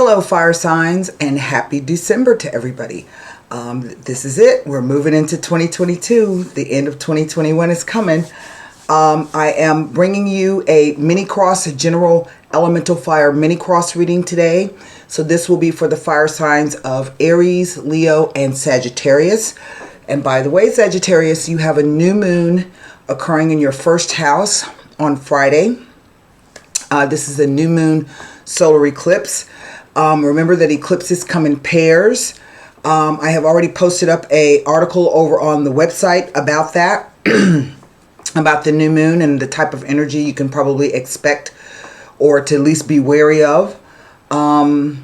Hello, fire signs, and happy December to everybody. This is it. We're moving into 2022. The end of 2021 is coming. I am bringing you a mini cross, a general elemental fire mini cross reading today. So this will be for the fire signs of Aries, Leo, and Sagittarius. And by the way, Sagittarius, you have a new moon occurring in your first house on Friday. This is a new moon solar eclipse. Remember that eclipses come in pairs. I have already posted up an article over on the website about that, about the new moon and the type of energy you can probably expect or to at least be wary of. And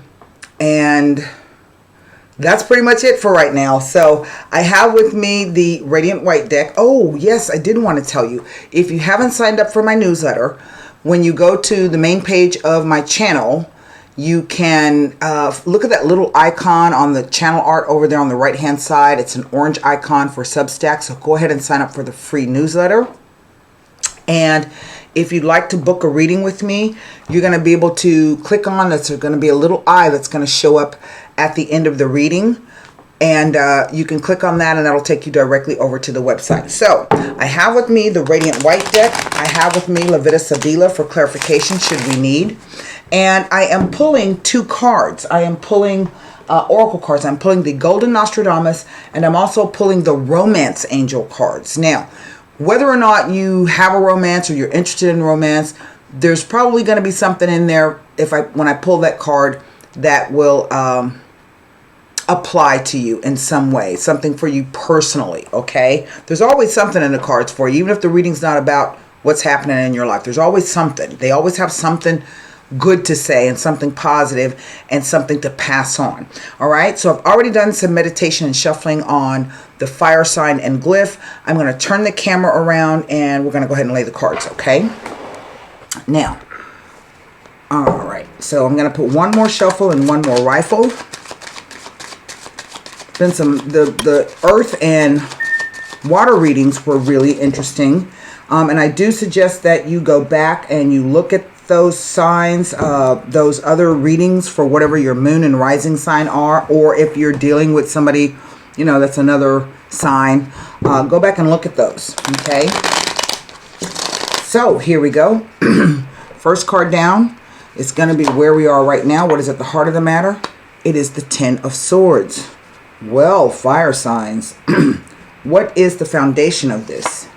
that's pretty much it for right now. So I have with me the Radiant White deck. Oh, yes, I did want to tell you, if you haven't signed up for my newsletter, when you go to the main page of my channel, you can look at that little icon on the channel art over there on the right hand side. It's an orange icon for Substack. So go ahead and sign up for the free newsletter. And if you'd like to book a reading with me, you're going to be able to click on, that's going to be a little eye that's going to show up at the end of the reading. And you can click on that and that'll take you directly over to the website. So I have with me the Radiant White deck. I have with me Levita Sabila for clarification should we need. And I am pulling two cards. I am pulling oracle cards. I'm pulling the Golden Nostradamus, and I'm also pulling the Romance Angel cards. Now, whether or not you have a romance or you're interested in romance, there's probably going to be something in there when I pull that card that will apply to you in some way, something for you personally, okay? There's always something in the cards for you, even if the reading's not about what's happening in your life. There's always something. They always have something good to say and something positive and something to pass on. All right, so I've already done some meditation and shuffling on the fire sign and glyph. I'm going to turn the camera around and we're going to go ahead and lay the cards, okay? Now, all right, so I'm going to put one more shuffle and one more rifle. Then the earth and water readings were really interesting. And I do suggest that you go back and you look at those signs, those other readings for whatever your moon and rising sign are, or if you're dealing with somebody, you know, that's another sign, go back and look at those, okay? So here we go. First card down, it's going to be where we are right now. What is at the heart of the matter? It is the Ten of Swords. Well, fire signs, what is the foundation of this?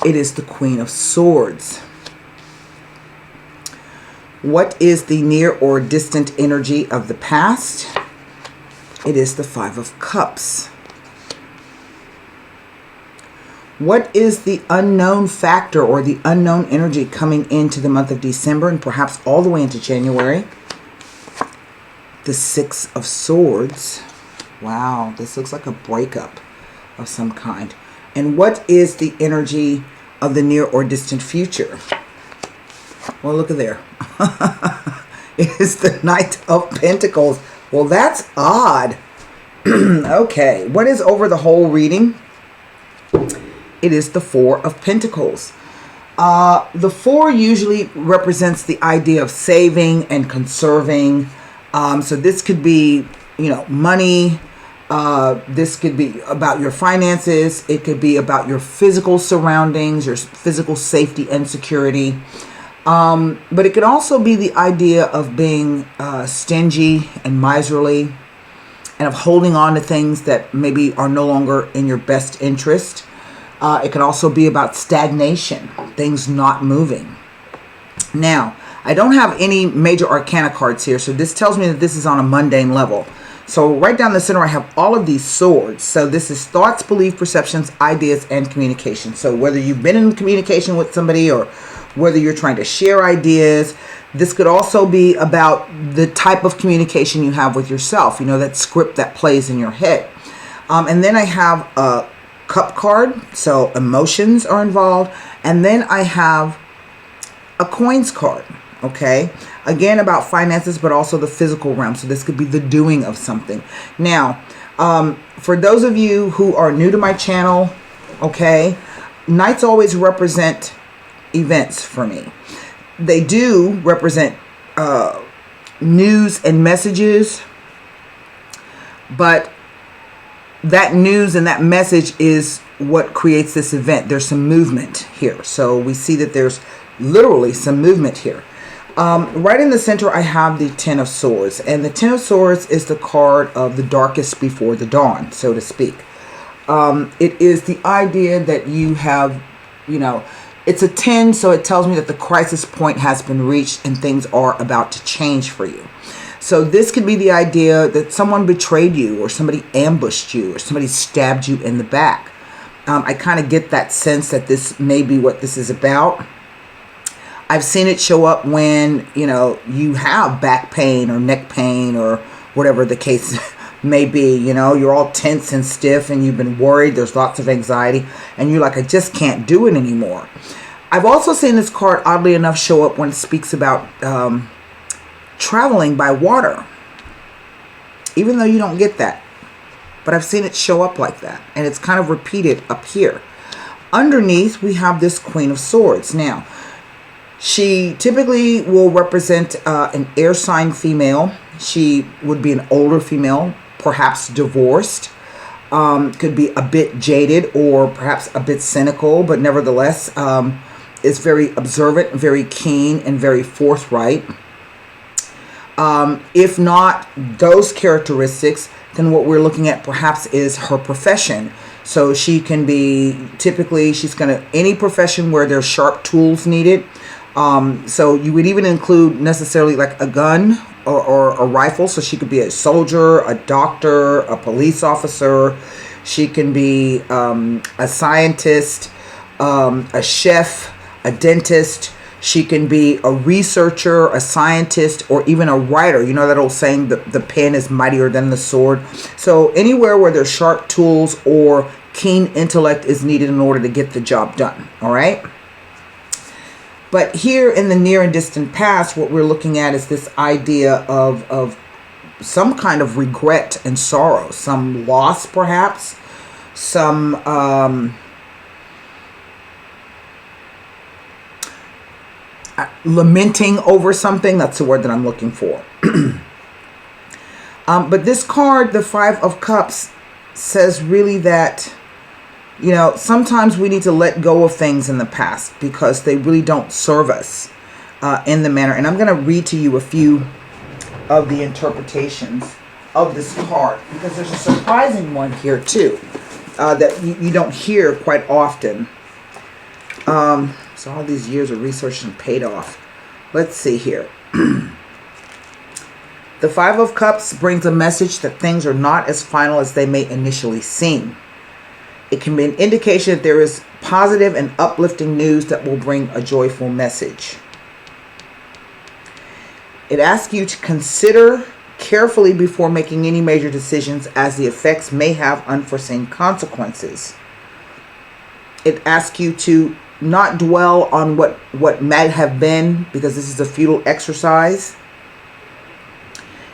It is the Queen of Swords. What is the near or distant energy of the past? It is the Five of Cups. What is the unknown factor or the unknown energy coming into the month of December and perhaps all the way into January? The Six of Swords. Wow, this looks like a breakup of some kind. And what is the energy of the near or distant future? Well, look at there. It is the Knight of Pentacles. Well, that's odd. Okay, what is over the whole reading? It is the Four of Pentacles. The four usually represents the idea of saving and conserving. So this could be, you know, money. This could be about your finances. It could be about your physical surroundings, your physical safety and security. But it could also be the idea of being stingy and miserly and of holding on to things that maybe are no longer in your best interest. It could also be about stagnation, things not moving. Now, I don't have any major arcana cards here, so this tells me that this is on a mundane level. So right down the center, I have all of these swords. So this is thoughts, belief, perceptions, ideas, and communication. So whether you've been in communication with somebody or whether you're trying to share ideas, this could also be about the type of communication you have with yourself. You know, that script that plays in your head. And then I have a cup card. So emotions are involved. And then I have a coins card. Okay, again about finances, but also the physical realm. So this could be the doing of something. Now, for those of you who are new to my channel, okay, Knights always represent events for me. They do represent news and messages, but that news and that message is what creates this event. There's some movement here. So we see that there's literally some movement here. Right in the center, I have the Ten of Swords. And the Ten of Swords is the card of the darkest before the dawn, so to speak. It is the idea that you have, it's a 10, so it tells me that the crisis point has been reached and things are about to change for you. So this could be the idea that someone betrayed you, or somebody ambushed you, or somebody stabbed you in the back. I kind of get that sense that this may be what this is about. I've seen it show up when, you have back pain or neck pain or whatever the case may be. You're all tense and stiff and you've been worried. There's lots of anxiety and you're like, I just can't do it anymore. I've also seen this card, oddly enough, show up when it speaks about traveling by water, even though you don't get that. But I've seen it show up like that, and it's kind of repeated up here. Underneath, we have this Queen of Swords. Now, she typically will represent an air sign female. She would be an older female, perhaps divorced. Could be a bit jaded or perhaps a bit cynical, but nevertheless is very observant, very keen, and very forthright. If not those characteristics, then what we're looking at perhaps is her profession. So she can be, typically she's going to, any profession where there's sharp tools needed. So you would even include necessarily like a gun or a rifle. So she could be a soldier, a doctor, a police officer. She can be a scientist, a chef, a dentist. She can be a researcher, a scientist, or even a writer. You know that old saying, the pen is mightier than the sword. So anywhere where there's sharp tools or keen intellect is needed in order to get the job done. All right. But here in the near and distant past, what we're looking at is this idea of some kind of regret and sorrow, some loss perhaps, some lamenting over something. That's the word that I'm looking for. But this card, the Five of Cups, says really that, sometimes we need to let go of things in the past because they really don't serve us in the manner. And I'm going to read to you a few of the interpretations of this card, because there's a surprising one here too that you don't hear quite often. So all these years of research and paid off. Let's see here. The Five of Cups brings a message that things are not as final as they may initially seem. It can be an indication that there is positive and uplifting news that will bring a joyful message. It asks you to consider carefully before making any major decisions, as the effects may have unforeseen consequences. It asks you to not dwell on what might have been, because this is a futile exercise.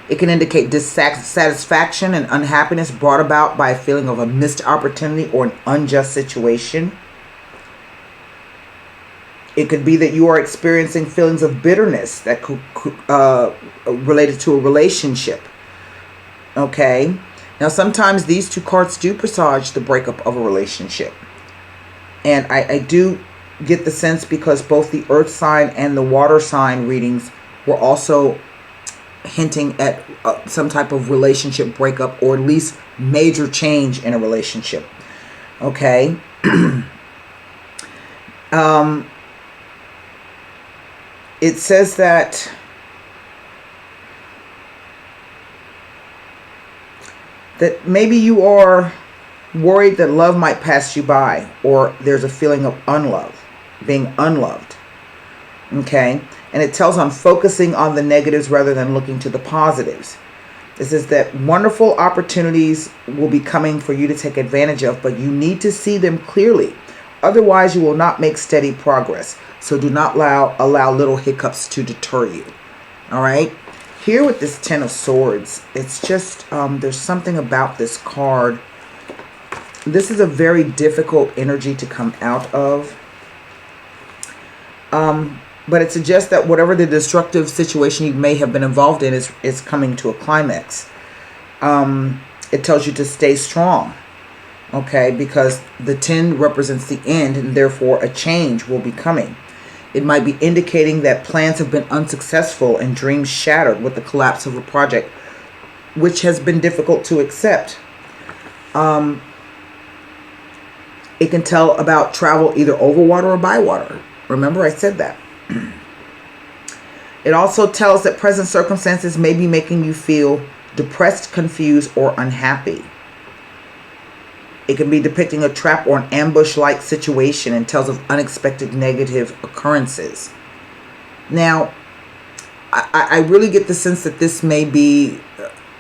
It can indicate dissatisfaction and unhappiness brought about by a feeling of a missed opportunity or an unjust situation. It could be that you are experiencing feelings of bitterness that could related to a relationship. Okay. Now, sometimes these two cards do presage the breakup of a relationship. And I do get the sense, because both the earth sign and the water sign readings were also hinting at some type of relationship breakup, or at least major change in a relationship. Okay. It says that maybe you are worried that love might pass you by, or there's a feeling of being unloved. Okay. And it tells on focusing on the negatives rather than looking to the positives. This is that wonderful opportunities will be coming for you to take advantage of, but you need to see them clearly. Otherwise, you will not make steady progress. So do not allow little hiccups to deter you. All right. Here with this Ten of Swords, it's just, there's something about this card. This is a very difficult energy to come out of. But it suggests that whatever the destructive situation you may have been involved in is coming to a climax. It tells you to stay strong. Okay, because the 10 represents the end, and therefore a change will be coming. It might be indicating that plans have been unsuccessful and dreams shattered with the collapse of a project, which has been difficult to accept. It can tell about travel either over water or by water. Remember, I said that. It also tells that present circumstances may be making you feel depressed, confused, or unhappy. It can be depicting a trap or an ambush-like situation and tells of unexpected negative occurrences. Now, I really get the sense that this may be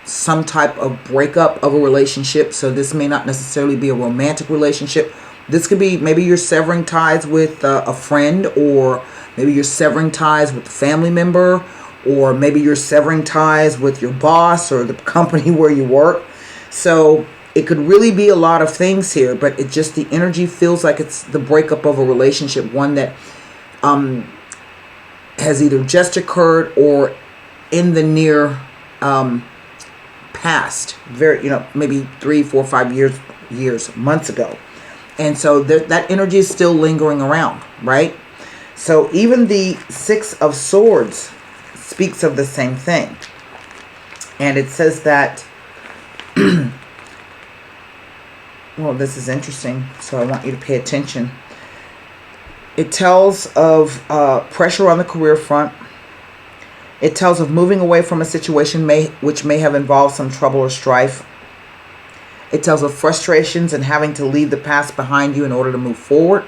some type of breakup of a relationship. So this may not necessarily be a romantic relationship. This could be maybe you're severing ties with a friend, or maybe you're severing ties with a family member, or maybe you're severing ties with your boss or the company where you work. So it could really be a lot of things here, but it just, the energy feels like it's the breakup of a relationship, one that has either just occurred or in the near past, very, maybe 3, 4, 5 years, months ago. And so that energy is still lingering around, right? So even the 6 of Swords speaks of the same thing. And it says that, well, this is interesting, so I want you to pay attention. It tells of pressure on the career front. It tells of moving away from a situation which may have involved some trouble or strife. It tells of frustrations and having to leave the past behind you in order to move forward.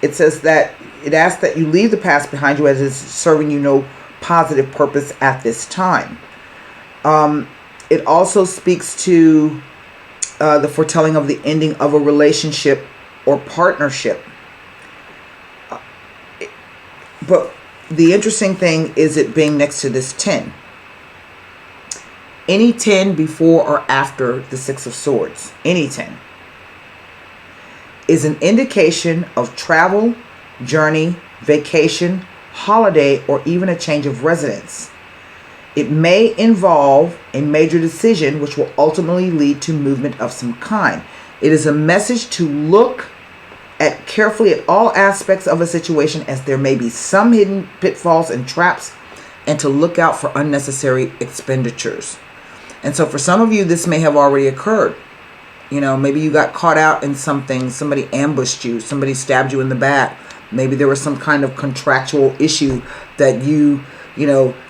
It says that it asks that you leave the past behind you as it's serving you no positive purpose at this time. It also speaks to the foretelling of the ending of a relationship or partnership. But the interesting thing is it being next to this 10. Any 10 before or after the 6 of Swords, any 10, is an indication of travel, journey, vacation, holiday, or even a change of residence. It may involve a major decision which will ultimately lead to movement of some kind. It is a message to look carefully at all aspects of a situation, as there may be some hidden pitfalls and traps, and to look out for unnecessary expenditures. And so for some of you, this may have already occurred. Maybe you got caught out in something. Somebody ambushed you. Somebody stabbed you in the back. Maybe there was some kind of contractual issue that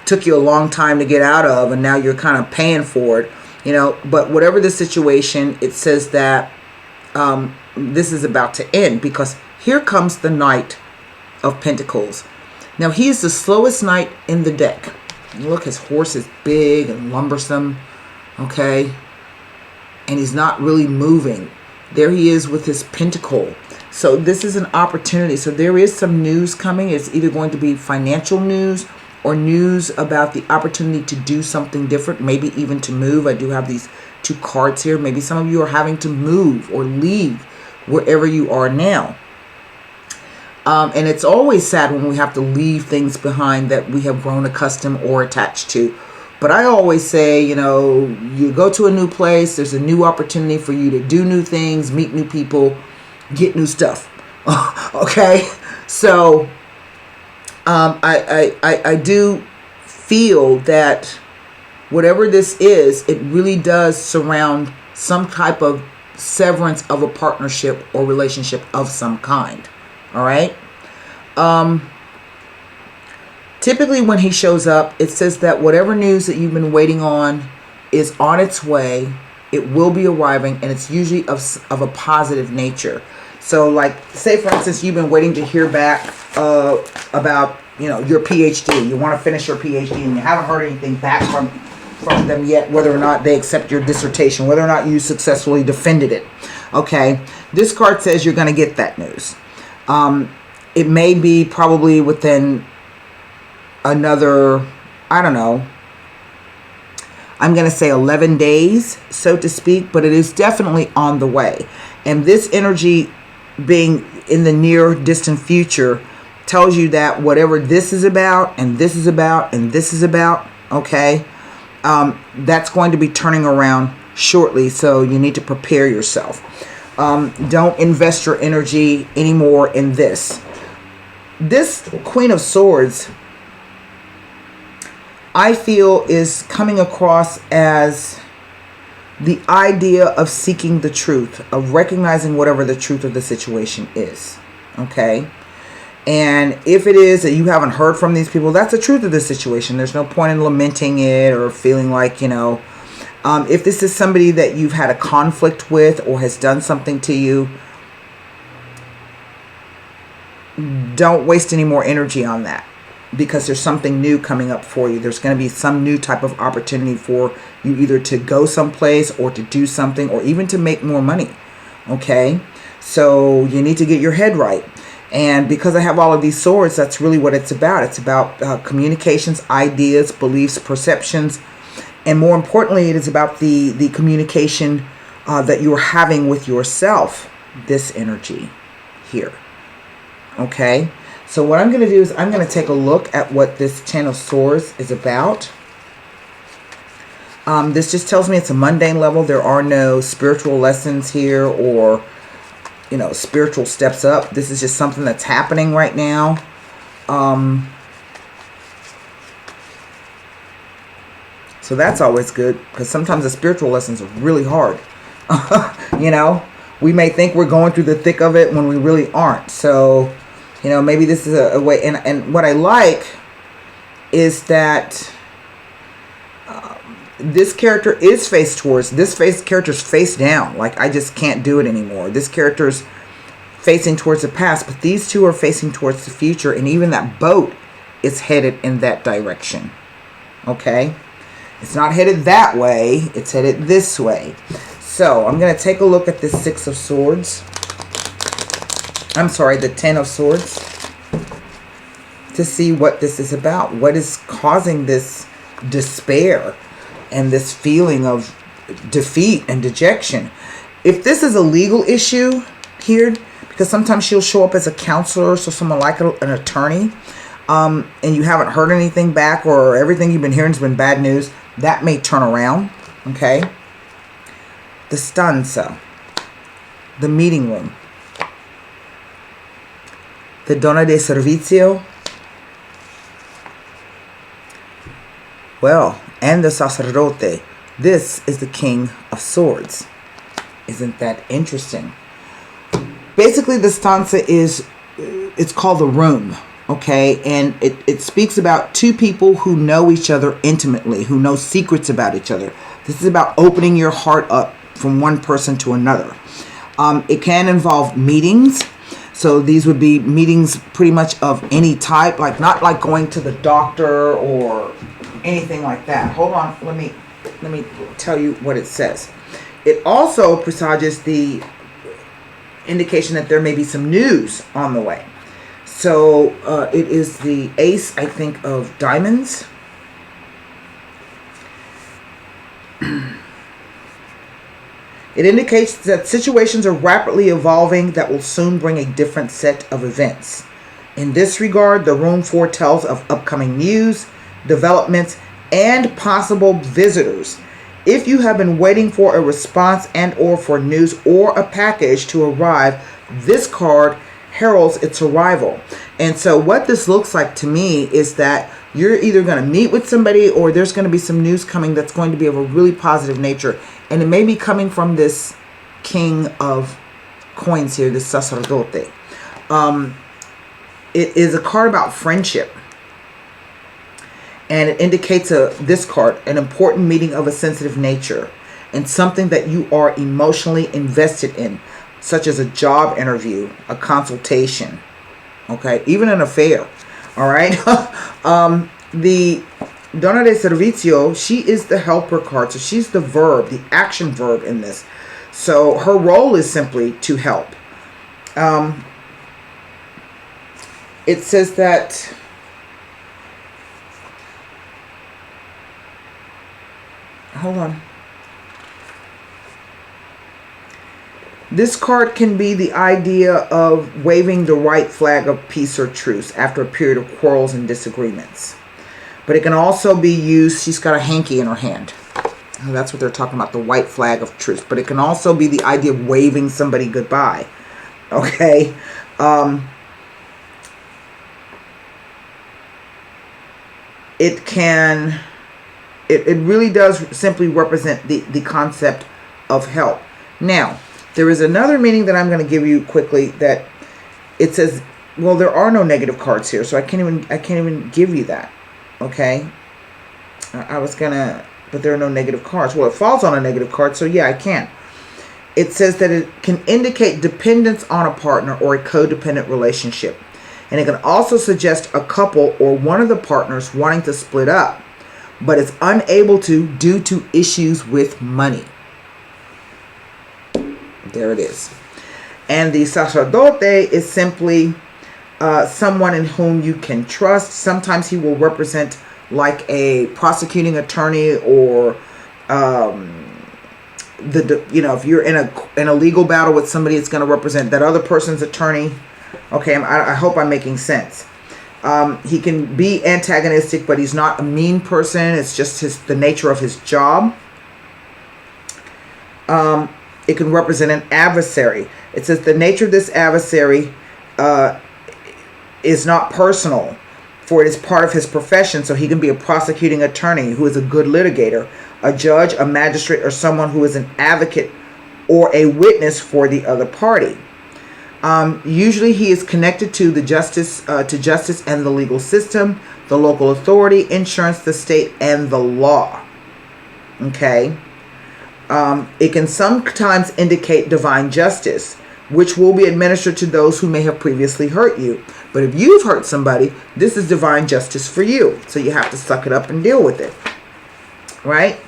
took you a long time to get out of, and now you're kind of paying for it. But whatever the situation, it says that this is about to end, because here comes the Knight of Pentacles. Now, he is the slowest knight in the deck. Look, his horse is big and lumbersome, okay? And he's not really moving. There he is with his pentacle. So this is an opportunity. So there is some news coming. It's either going to be financial news or news about the opportunity to do something different, maybe even to move. I do have these 2 cards here. Maybe some of you are having to move or leave wherever you are now. And it's always sad when we have to leave things behind that we have grown accustomed or attached to. But I always say, you go to a new place, there's a new opportunity for you to do new things, meet new people, get new stuff. Okay? So I do feel that whatever this is, it really does surround some type of severance of a partnership or relationship of some kind. All right. Typically when he shows up, it says that whatever news that you've been waiting on is on its way. It will be arriving, and it's usually of a positive nature. So like, say for instance, you've been waiting to hear back about, your PhD. You want to finish your PhD and you haven't heard anything back from them yet, whether or not they accept your dissertation, whether or not you successfully defended it. Okay. This card says you're going to get that news. It may be probably within another, I don't know, I'm going to say 11 days, so to speak, but it is definitely on the way. And this energy being in the near distant future tells you that whatever this is about and this is about and this is about, okay, that's going to be turning around shortly. So you need to prepare yourself. Don't invest your energy anymore in this. This Queen of Swords, I feel, is coming across as the idea of seeking the truth, of recognizing whatever the truth of the situation is. Okay? And if it is that you haven't heard from these people, that's the truth of the situation. There's no point in lamenting it or feeling like, you know, if this is somebody that you've had a conflict with or has done something to you, don't waste any more energy on that, because there's something new coming up for you. There's going to be some new type of opportunity for you, either to go someplace or to do something or even to make more money. Okay? So you need to get your head right. And because I have all of these swords, that's really what it's about. It's about communications, ideas, beliefs, perceptions. And more importantly, it is about the communication that you're having with yourself, this energy here. Okay? So what I'm going to do is I'm going to take a look at what this Ten of Swords is about. This just tells me it's a mundane level. There are no spiritual lessons here or, you know, spiritual steps up. This is just something that's happening right now. So that's always good, because sometimes the spiritual lessons are really hard. You know, we may think we're going through the thick of it when we really aren't. So, you know, maybe this is a way. And what I like is that this character is faced towards, character's face down. Like, I just can't do it anymore. This character's facing towards the past, but these two are facing towards the future. And even that boat is headed in that direction. Okay? It's not headed that way. It's headed this way. So I'm going to take a look at this Six of Swords. I'm sorry, the Ten of Swords. To see what this is about. What is causing this despair and this feeling of defeat and dejection. If this is a legal issue here, because sometimes she'll show up as a counselor, so someone like an attorney, and you haven't heard anything back, or everything you've been hearing has been bad news, that may turn around. Okay? The stanza. The meeting room. The donna de servizio. Well, and the sacerdote. This is the King of Swords. Isn't that interesting? Basically, the stanza is, it's called the room. Okay, and it speaks about two people who know each other intimately, who know secrets about each other. This is about opening your heart up from one person to another. It can involve meetings. So these would be meetings pretty much of any type, like not like going to the doctor or anything like that. Hold on, let me tell you what it says. It also presages the indication that there may be some news on the way. So it is the Ace, I think, of Diamonds. It indicates that situations are rapidly evolving that will soon bring a different set of events. In this regard, the room foretells of upcoming news, developments, and possible visitors. If you have been waiting for a response and or for news or a package to arrive, this card heralds its arrival. And so what this looks like to me is that you're either going to meet with somebody, or there's going to be some news coming that's going to be of a really positive nature. And it may be coming from this King of Coins here, this sacerdote. It is a card about friendship. And it indicates this card, an important meeting of a sensitive nature, and something that you are emotionally invested in, such as a job interview, a consultation, okay, even an affair. All right. The Donna de Servizio, she is the helper card. So she's the verb, the action verb in this. So her role is simply to help. It says that hold on. This card can be the idea of waving the white flag of peace or truce after a period of quarrels and disagreements. But it can also be used, she's got a hanky in her hand. That's what they're talking about, the white flag of truce. But it can also be the idea of waving somebody goodbye. Okay? It really does simply represent the concept of help. Now, there is another meaning that I'm going to give you quickly that it says, well, there are no negative cards here, so I can't even give you that. Okay? I was going to, but there are no negative cards. Well, it falls on a negative card, so yeah, I can. It says that it can indicate dependence on a partner or a codependent relationship. And it can also suggest a couple or one of the partners wanting to split up, but is unable to due to issues with money. There it is. And the sacerdote is simply someone in whom you can trust. Sometimes he will represent like a prosecuting attorney, or if you're in a legal battle with somebody, it's going to represent that other person's attorney. Okay, I hope I'm making sense. He can be antagonistic, but he's not a mean person. It's just the nature of his job. It can represent an adversary. It says the nature of this adversary is not personal, for it is part of his profession. So he can be a prosecuting attorney who is a good litigator, a judge, a magistrate, or someone who is an advocate or a witness for the other party. Usually he is connected to the justice and the legal system, the local authority, insurance, the state, and the law. Okay. It can sometimes indicate divine justice, which will be administered to those who may have previously hurt you. But if you've hurt somebody, this is divine justice for you. So you have to suck it up and deal with it. Right?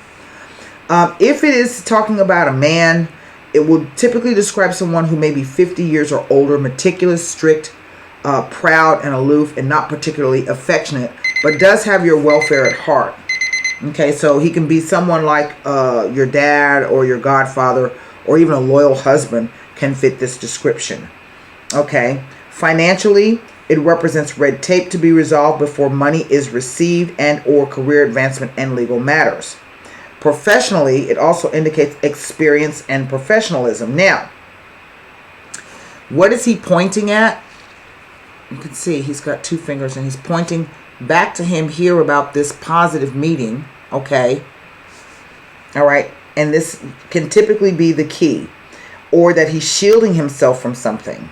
If it is talking about a man, it will typically describe someone who may be 50 years or older, meticulous, strict, proud, and aloof, and not particularly affectionate, but does have your welfare at heart. Okay, so he can be someone like your dad or your godfather, or even a loyal husband can fit this description. Okay, financially, it represents red tape to be resolved before money is received and or career advancement and legal matters. Professionally, it also indicates experience and professionalism. Now, what is he pointing at? You can see he's got two fingers and he's pointing back to him here about this positive meeting. Okay. All right. And this can typically be the key, or that he's shielding himself from something.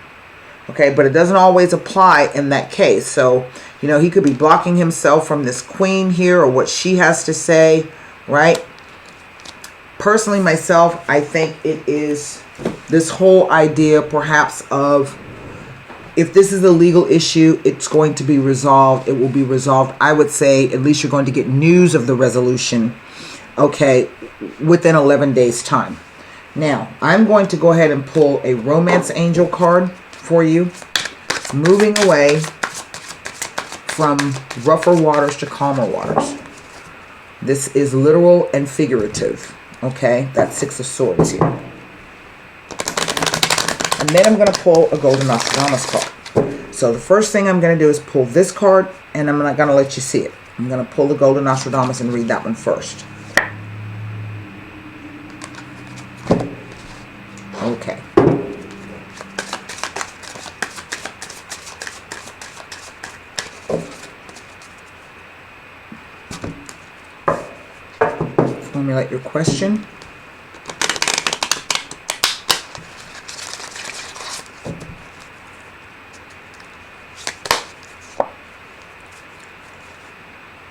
Okay. But it doesn't always apply in that case. So, he could be blocking himself from this queen here or what she has to say. Right. Personally, myself, I think it is this whole idea perhaps of, if this is a legal issue, it's going to be resolved. It will be resolved. I would say at least you're going to get news of the resolution, okay, within 11 days' time. Now, I'm going to go ahead and pull a romance angel card for you, moving away from rougher waters to calmer waters. This is literal and figurative. Okay, that's Six of Swords here. And then I'm going to pull a Golden Nostradamus card. So the first thing I'm going to do is pull this card, and I'm not going to let you see it. I'm going to pull the Golden Nostradamus and read that one first. Okay. Formulate your question.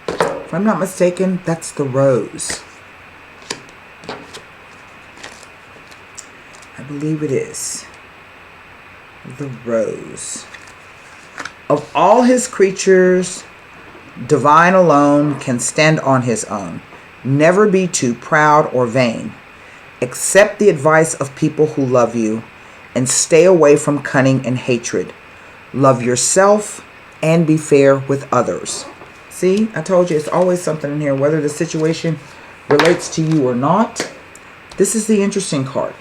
If I'm not mistaken, that's the rose. I believe it is. The rose. Of all his creatures, divine alone can stand on his own. Never be too proud or vain. Accept the advice of people who love you, and stay away from cunning and hatred. Love yourself and be fair with others. See, I told you it's always something in here, whether the situation relates to you or not. This is the interesting card.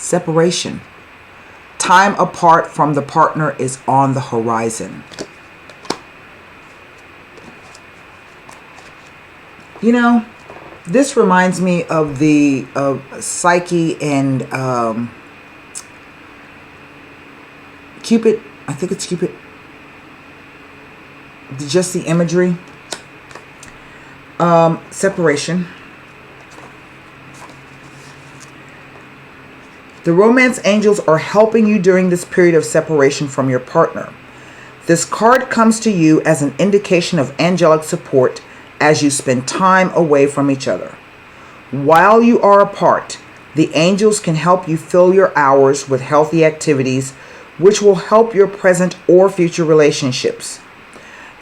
separation. Time apart from the partner is on the horizon. You know, this reminds me of the Psyche and Cupid. I think it's Cupid. Just the imagery. Separation. The romance angels are helping you during this period of separation from your partner. This card comes to you as an indication of angelic support as you spend time away from each other. While you are apart, the angels can help you fill your hours with healthy activities, which will help your present or future relationships.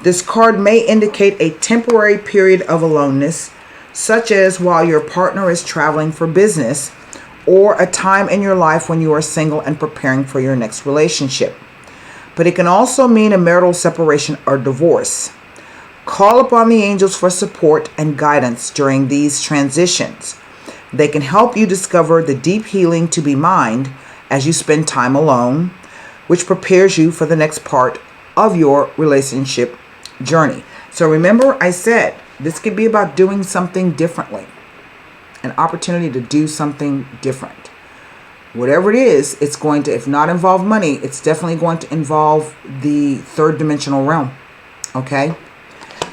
This card may indicate a temporary period of aloneness, such as while your partner is traveling for business, or a time in your life when you are single and preparing for your next relationship. But it can also mean a marital separation or divorce. Call upon the angels for support and guidance during these transitions. They can help you discover the deep healing to be mined as you spend time alone, which prepares you for the next part of your relationship journey. So remember, I said this could be about doing something differently. An opportunity to do something different. Whatever it is, it's going to, if not involve money, it's definitely going to involve the third dimensional realm. Okay?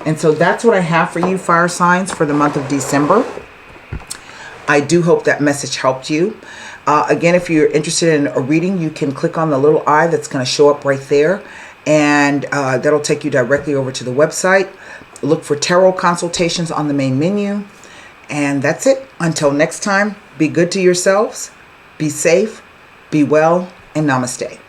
And so that's what I have for you, fire signs, for the month of December. I do hope that message helped you. Again, if you're interested in a reading, you can click on the little eye that's going to show up right there. And that'll take you directly over to the website. Look for tarot consultations on the main menu. And that's it. Until next time, be good to yourselves, be safe, be well, and namaste.